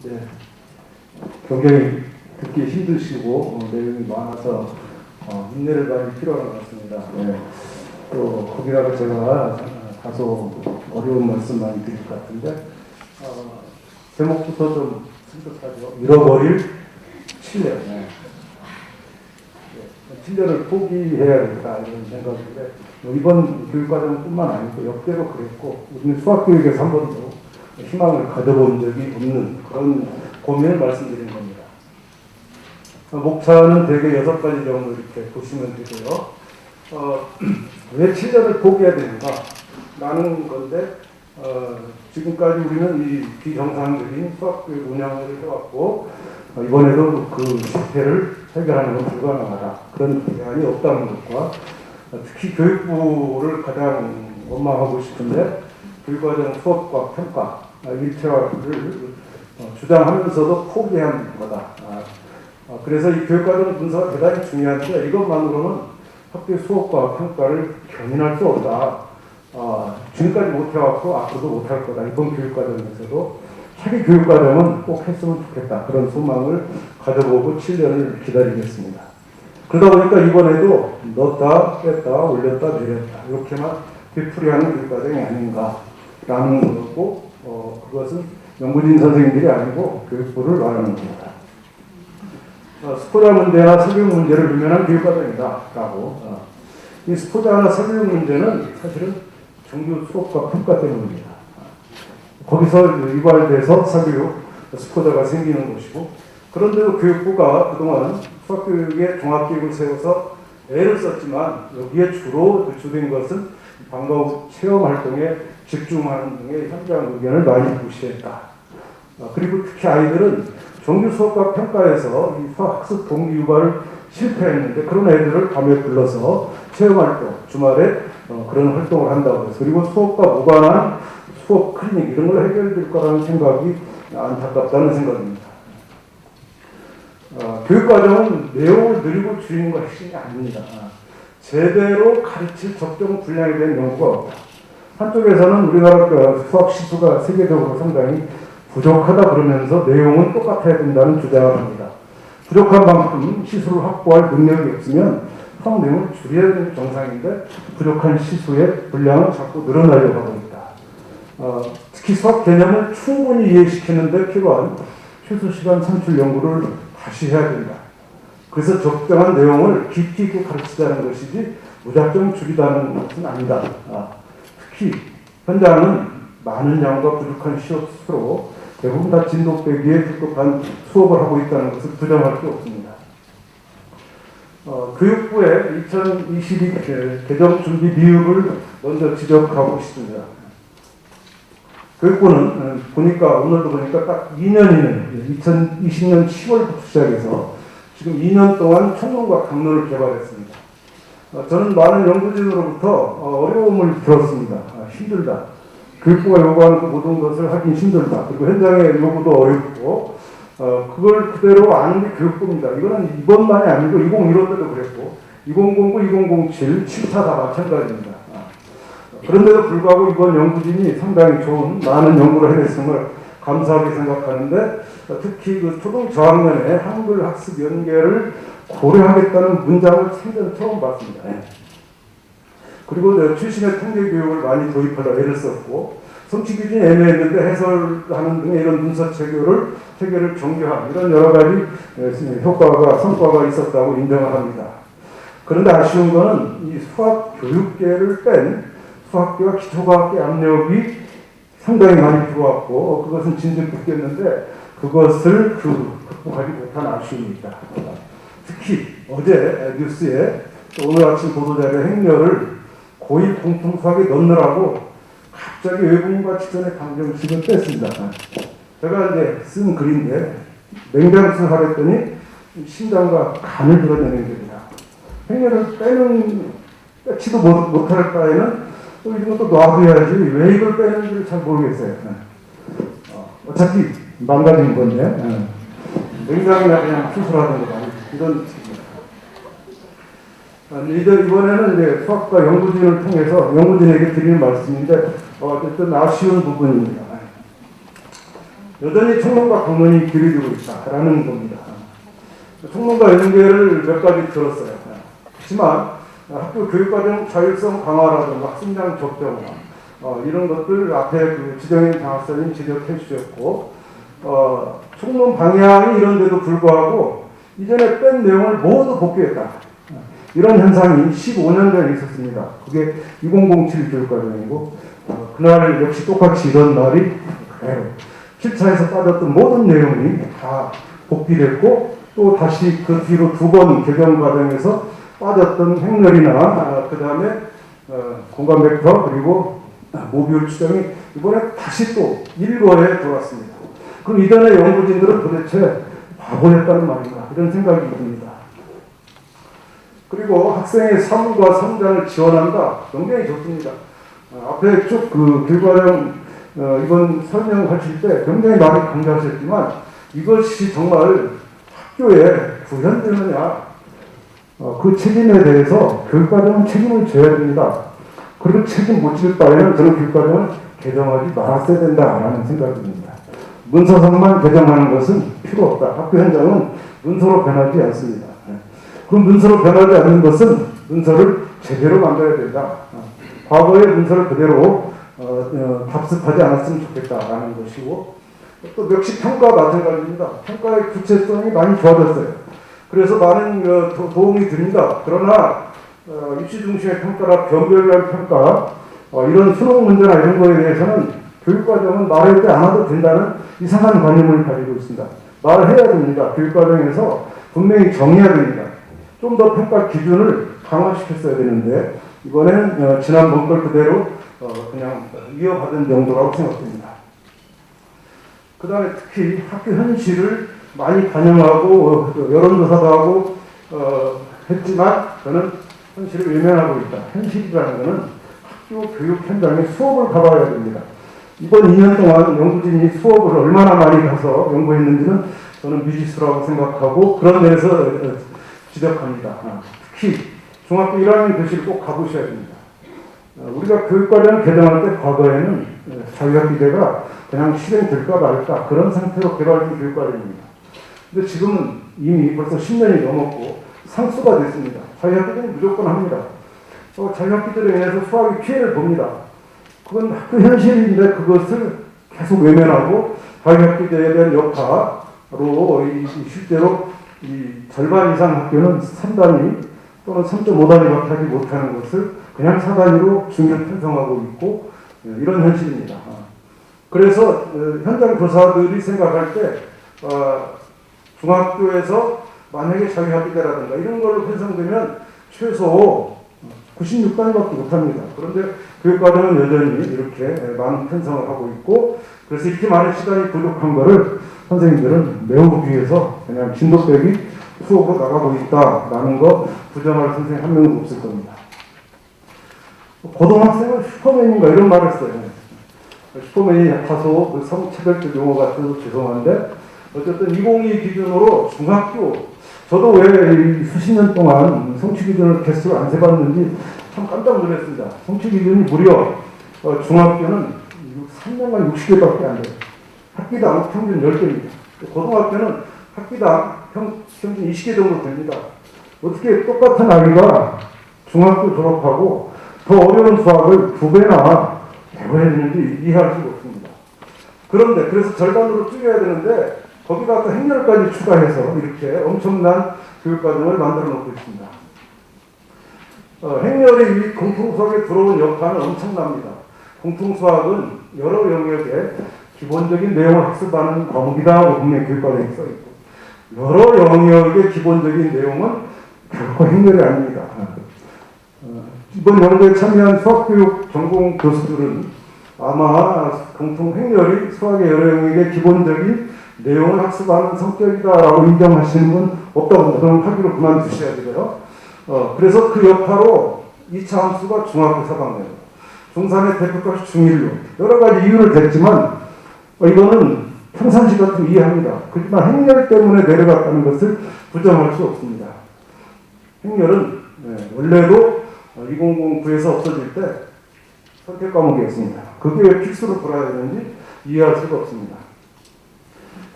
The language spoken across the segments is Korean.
네, 굉장히 듣기 힘드시고 내용이 많아서 인내를 많이 필요한 것 같습니다. 네. 또 거기다가 제가 다소 어려운 말씀 많이 드릴 것 같은데 제목부터 좀 생각하죠. 잃어버릴 7년. 네. 7년을 포기해야겠다 이런 생각인데 이번 교육과정뿐만 아니고 역대로 그랬고 우리는 수학교육에서 한 번도 희망을 가져본 적이 없는 그런 고민을 말씀드리는 겁니다. 목차는 대개 6가지 정도 이렇게 보시면 되고요. 왜 7년을 포기해야 되는가? 라는 건데 지금까지 우리는 이 비정상적인 수학교육 운영을 해왔고 이번에도 그 실패를 해결하는 건 불가능하다. 그런 대안이 없다는 것과 특히 교육부를 가장 원망하고 싶은데 교육과정 수업과 평가 일체화를 주장하면서도 포기한 거다. 그래서 이 교육과정 분석가 대단히 중요한데 이것만으로는 학교 수업과 평가를 견인할 수 없다. 지금까지 못해왔고 앞으로도 못할 거다. 이번 교육과정에서도 차기 교육과정은 꼭 했으면 좋겠다. 그런 소망을 가져보고 7년을 기다리겠습니다. 그러다 보니까 이번에도 넣었다 뺐다 올렸다 내렸다 이렇게만 되풀이하는 교육과정이 아닌가라는 거고 그것은 연구진 선생님들이 아니고 교육부를 말하는 겁니다. 스포자 문제나 설교 문제를 유면한 교육과정이다라고 이 스포자나 설교 문제는 사실은 정규 수업과 평가 때문입니다. 거기서 유발돼서 사교육 스포자가 생기는 것이고 그런데도 교육부가 그동안 수학교육의 종합계획을 세워서 애를 썼지만 여기에 주로 주된 것은 방과 후 체험활동에 집중하는 등의 현장 의견을 많이 무시했다. 그리고 특히 아이들은 정규 수업과 평가에서 이 수학학습 동기 유발을 실패했는데 그런 애들을 밤에 불러서 체험활동, 주말에 그런 활동을 한다고 해서 그리고 수업과 무관한 수업 클리닉 이런 걸로 해결될 거라는 생각이 안타깝다는 생각입니다. 교육과정은 내용을 늘리고 줄이는 것이 핵심이 아닙니다. 제대로 가르칠 적정 분량에 대한 연구가 없다. 한쪽에서는 우리나라 수학 시수가 세계적으로 상당히 부족하다 그러면서 내용은 똑같아야 된다는 주장을 합니다. 부족한 만큼 시수를 확보할 능력이 없으면 수학 내용을 줄여야 되는 정상인데 부족한 시수의 분량은 자꾸 늘어나려고 하고 있다. 특히 수학 개념을 충분히 이해시키는 데 필요한 최소 시간 산출 연구를 다시 해야 된다. 그래서 적정한 내용을 깊이 있게 가르치자는 것이지 무작정 줄이다는 것은 아니다. 특히 현장은 많은 양과 부족한 시업 스스로 대부분 다 진도 빼기에 적극한 수업을 하고 있다는 것을 부정할 수 없습니다. 교육부의 2022 개정 준비 미흡을 먼저 지적하고 싶습니다. 교육부는 오늘도 보니까 딱 2년이네. 2020년 10월부터 시작해서 지금 2년 동안 총론과 강론을 개발했습니다. 저는 많은 연구진으로부터 어려움을 들었습니다. 힘들다. 교육부가 요구하는 그 모든 것을 하긴 힘들다. 그리고 현장의 요구도 어렵고 그걸 그대로 아는 게 교육부입니다. 이거는 이번만이 아니고 2015 때도 그랬고 2009, 2007, 7차 다 마찬가지입니다. 그런데도 불구하고 이번 연구진이 상당히 좋은 많은 연구를 해냈음을 감사하게 생각하는데 특히 그 초등 저학년의 한글 학습 연계를 고려하겠다는 문장을 생전 처음 봤습니다. 그리고 출신의 통계 교육을 많이 도입하려 애를 썼고 성취 기준이 애매했는데 해설하는 등의 이런 문서 체계를 정교한 이런 여러 가지 성과가 있었다고 인정을 합니다. 그런데 아쉬운 것은 이 수학 교육계를 뺀 수학계와 기초과학계 압력이 상당히 많이 들어왔고 그것은 진즉 느꼈는데 그것을 극복하지 못한 아쉬움이 있다. 특히 어제 뉴스에 오늘 아침 보도자료 행렬을 고1 공통수학에 넣느라고 갑자기 외국인과 직전의 방정식을 뺐습니다. 제가 이제 쓴 글인데 맹장수 하랬더니 심장과 간을 드러내는 겁니다. 행렬을 빼지도 못할 바에는 또 이런 것도 놔둬야지 왜 이걸 빼는지를 잘 모르겠어요. 어차피 망가진 건데 맹장이나 그냥 수술하는 거 아니고 이런 이번에는 이제 수학과 연구진을 통해서 연구진에게 드리는 말씀인데 어쨌든 아쉬운 부분입니다. 여전히 총론과 강론이 길이 두고 있다라는 겁니다. 총론과 연계를 몇 가지 들었어요. 그렇지만 학교 교육과정 자율성 강화라든가 성장 적정화 이런 것들 앞에 그 지정인 장학사님 지적해 주셨고 총론 방향이 이런데도 불구하고 이전에 뺀 내용을 모두 복귀했다. 이런 현상이 15년 전에 있었습니다. 그게 2007 교육과정이고 그날 역시 똑같이 이런 날이 7차에서 빠졌던 모든 내용이 다 복귀됐고 또 다시 그 뒤로 두 번 개정 과정에서 빠졌던 행렬이나 그 다음에 공간 벡터 그리고 모듈 추정이 이번에 다시 또 일거에 돌아왔습니다. 그럼 이전에 연구진들은 도대체 바보였다는 말인가 이런 생각이 듭니다. 그리고 학생의 삶과 성장을 지원한다. 굉장히 좋습니다. 앞에 쭉 그 교육과정 이번 설명하실 때 굉장히 많이 강조하셨지만 이것이 정말 학교에 구현되느냐 그 책임에 대해서 교육과정은 책임을 져야 됩니다. 그리고 책임 못 질 바에는 저는 교육과정을 개정하지 말았어야 된다라는 생각이 듭니다. 문서상만 개정하는 것은 필요 없다. 학교 현장은 문서로 변하지 않습니다. 그 문서로 변하지 않는 것은 문서를 제대로 만들어야 된다. 과거의 문서를 그대로 답습하지 않았으면 좋겠다라는 것이고 또 멱시 평가 마찬가지입니다. 평가의 구체성이 많이 좋아졌어요. 그래서 많은 도움이 됩니다. 그러나 입시 중심의 평가라 변별력 평가 이런 수능 문제나 이런 거에 대해서는 교육과정은 말할 때 안 해도 된다는 이상한 관념을 가지고 있습니다. 말을 해야 됩니다. 교육과정에서 분명히 정해야 됩니다. 좀 더 평가 기준을 강화시켰어야 되는데 이번에는 지난번 걸 그대로 그냥 이어받은 정도라고 생각됩니다. 그 다음에 특히 학교 현실을 많이 반영하고 여론조사도 하고 했지만 저는 현실을 외면하고 있다. 현실이라는 것은 학교 교육 현장에 수업을 가봐야 됩니다. 이번 2년 동안 연구진이 수업을 얼마나 많이 가서 연구했는지는 저는 미지수라고 생각하고 그런 데서 지적합니다. 특히 중학교 1학년 교실을 꼭 가보셔야 됩니다. 우리가 교육과정을 개정할 때 과거에는 자유학기제가 그냥 실행될까 말까 그런 상태로 개발된 교육과정입니다. 근데 지금은 이미 벌써 10년이 넘었고 상수가 됐습니다. 자유학기제는 무조건 합니다. 자유학기제로 인해서 수학이 피해를 봅니다. 그건 학교 현실인데 그것을 계속 외면하고 자유학기제에 대한 여파로 실제로 이 절반 이상 학교는 3단위 또는 3.5단위밖에 하지 못하는 것을 그냥 4단위로 중요를 편성하고 있고 이런 현실입니다. 그래서 현장 교사들이 생각할 때 중학교에서 만약에 자유학기제라든가 이런 걸로 편성되면 최소 96단위밖에 못합니다. 그런데 교육과정은 여전히 이렇게 많은 편성을 하고 있고 그래서 이렇게 많은 시간이 부족한 거를 선생님들은 메우기 위해서 그냥 진도 빼기 수업으로 나가고 있다라는 거 부정할 선생님 한 명도 없을 겁니다. 고등학생은 슈퍼맨인가 이런 말을 써요. 슈퍼맨이 다소 그 성차별적 용어 같아서 죄송한데 어쨌든 2022 기준으로 중학교 저도 왜 수십 년 동안 성취 기준을 개수를 안 세봤는지 참 깜짝 놀랐습니다. 성취 기준이 무려 중학교는 3년간 60개밖에 안 돼요. 학기당 평균 10개입니다. 고등학교는 학기당 평균 20개 정도 됩니다. 어떻게 똑같은 아이가 중학교 졸업하고 더 어려운 수학을 2배나 배워야 되는지 이해할 수가 없습니다. 그런데 그래서 절반으로 줄여야 되는데 거기다 또 행렬까지 추가해서 이렇게 엄청난 교육과정을 만들어 놓고 있습니다. 행렬이 공통수학에 들어온 여파는 엄청납니다. 공통수학은 여러 영역에 기본적인 내용을 학습하는 과목이다. 분명히 교육과정에 써있고 여러 영역의 기본적인 내용은 결코 행렬이 아닙니다. 이번 연구에 참여한 수학교육 전공 교수들은 아마 공통 행렬이 수학의 여러 영역의 기본적인 내용을 학습하는 성격이다라고 인정하시는 분 없다고 그럼 학교를 그만두셔야 되고요. 그래서 그 여파로 2차 함수가 중학교 4학년, 중3의 대표값이 중1로 여러 가지 이유를 댔지만 이거는 평상시 같은 이해합니다. 그렇지만 행렬 때문에 내려갔다는 것을 부정할 수 없습니다. 행렬은 원래도 2009에서 없어질 때 선택 과목이었습니다. 그게 왜 필수로 돌아야 되는지 이해할 수가 없습니다.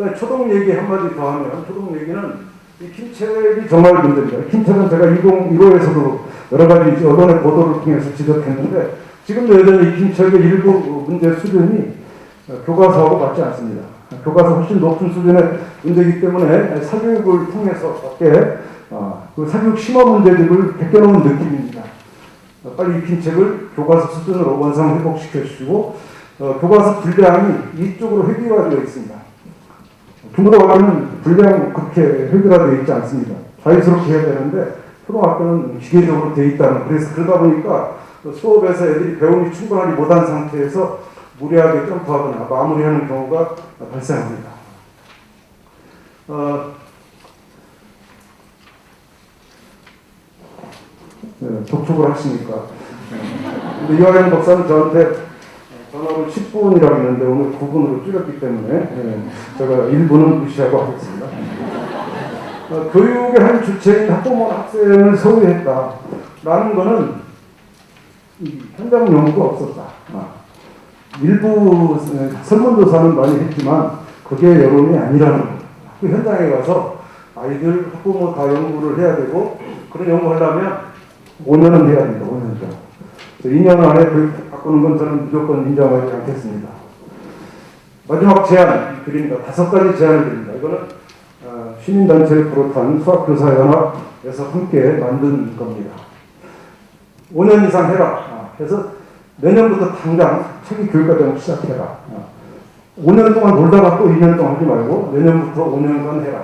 그러니까 초동 얘기 한마디 더 하면, 초동 얘기는 이 김책이 정말 문제입니다. 김책은 제가 2015에서도 여러 가지 언론의 보도를 통해서 지적했는데, 지금도 여전히 이 김책의 일부 문제 수준이 교과서하고 맞지 않습니다. 교과서 훨씬 높은 수준의 문제이기 때문에 사교육을 통해서밖에 그 사교육 심화 문제들을 베껴놓은 느낌입니다. 빨리 이 김책을 교과서 수준으로 원상 회복시켜 주시고, 교과서 분량이 이쪽으로 획일화되어 있습니다. 중고등학교는 분량 그렇게 획일화되어 있지 않습니다. 자유스럽게 해야 되는데 초등학교는 기계적으로 되어 있다는, 그래서 그러다 보니까 수업에서 애들이 배움이 충분하지 못한 상태에서 무리하게 점프하거나 마무리하는 경우가 발생합니다. 독촉을 하시니까. 근데 이화영 박사는 저한테 전화로 10분이라고 했는데 오늘 9분으로 줄였기 때문에 제가 1분은 무시하고 하겠습니다. 교육의 한 주체인 학부모 학생을 소유했다라는 것은 현장 연구가 없었다. 일부 설문조사는 많이 했지만 그게 여론이 아니라는 거예요. 학교 현장에 가서 아이들 학부모 다 연구를 해야 되고, 그런 연구를 하려면 5년은 해야 됩니다. 5년 전. 2년 안에 교육 바꾸는 건 저는 무조건 인정하지 않겠습니다. 마지막 제안 드립니다. 5가지 제안을 드립니다. 이거는 시민단체를 비롯한 수학교사연합에서 함께 만든 겁니다. 5년 이상 해라. 그래서 내년부터 당장 차기 교육과정을 시작해라. 5년 동안 놀다가 또 2년 동안 하지 말고 내년부터 5년간 해라.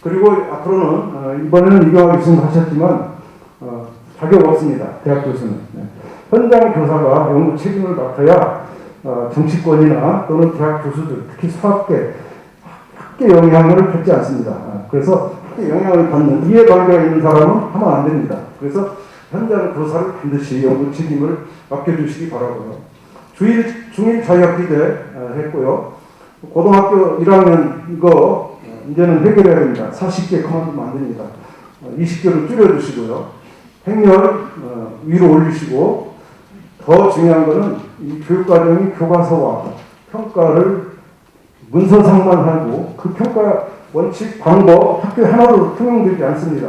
그리고 앞으로는 이번에는 이경학 교수님 하셨지만 자격 없습니다. 대학 교수는. 현장 교사가 연구 책임을 맡아야 정치권이나 또는 대학 교수들, 특히 수학계, 학계 영향을 받지 않습니다. 그래서 학계 영향을 받는 이해관계가 있는 사람은 하면 안 됩니다. 그래서 현장 교사를 반드시 연구 책임을 맡겨주시기 바라고요. 중일 자유학기제 했고요. 고등학교 1학년 이거 이제는 해결해야 됩니다. 40개 커만드면 안 됩니다. 20개로 줄여주시고요. 행렬 위로 올리시고, 더 중요한 것은 이 교육과정이 교과서와 평가를 문서상만 하고 그 평가 원칙, 방법, 학교에 하나도 통용되지 않습니다.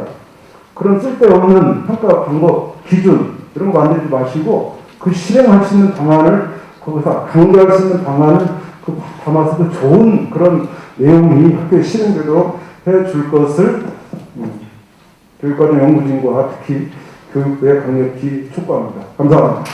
그런 쓸데없는 평가 방법, 기준 이런 거 만들지 마시고 그 실행할 수 있는 방안을, 거기서 강조할 수 있는 방안을 그 담아서도 좋은 그런 내용이 학교에 실행되도록 해줄 것을 교육과정 연구진과 특히 교육부에 강력히 촉구합니다. 감사합니다.